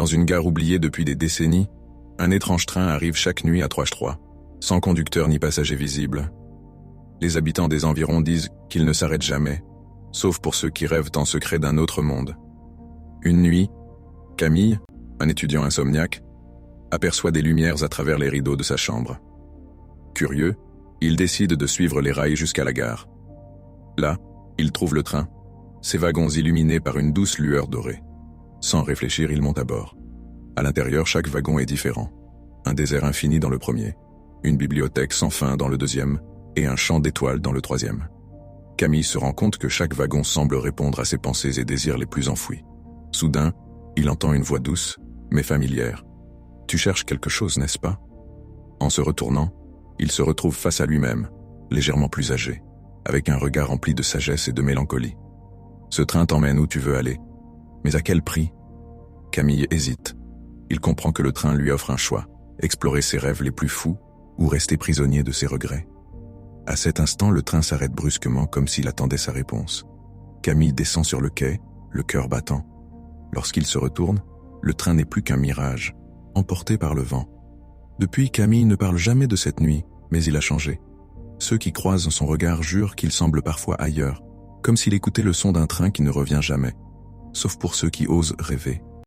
Dans une gare oubliée depuis des décennies, un étrange train arrive chaque nuit à 3h03, sans conducteur ni passager visible. Les habitants des environs disent qu'il ne s'arrête jamais, sauf pour ceux qui rêvent en secret d'un autre monde. Une nuit, Camille, un étudiant insomniaque, aperçoit des lumières à travers les rideaux de sa chambre. Curieux, il décide de suivre les rails jusqu'à la gare. Là, il trouve le train, ses wagons illuminés par une douce lueur dorée. Sans réfléchir, il monte à bord. À l'intérieur, chaque wagon est différent. Un désert infini dans le premier, une bibliothèque sans fin dans le deuxième, et un champ d'étoiles dans le troisième. Camille se rend compte que chaque wagon semble répondre à ses pensées et désirs les plus enfouis. Soudain, il entend une voix douce, mais familière. « Tu cherches quelque chose, n'est-ce pas ?» En se retournant, il se retrouve face à lui-même, légèrement plus âgé, avec un regard rempli de sagesse et de mélancolie. « Ce train t'emmène où tu veux aller. Mais à quel prix ?» Camille hésite. Il comprend que le train lui offre un choix, explorer ses rêves les plus fous ou rester prisonnier de ses regrets. À cet instant, le train s'arrête brusquement comme s'il attendait sa réponse. Camille descend sur le quai, le cœur battant. Lorsqu'il se retourne, le train n'est plus qu'un mirage, emporté par le vent. Depuis, Camille ne parle jamais de cette nuit, mais il a changé. Ceux qui croisent son regard jurent qu'il semble parfois ailleurs, comme s'il écoutait le son d'un train qui ne revient jamais, sauf pour ceux qui osent rêver.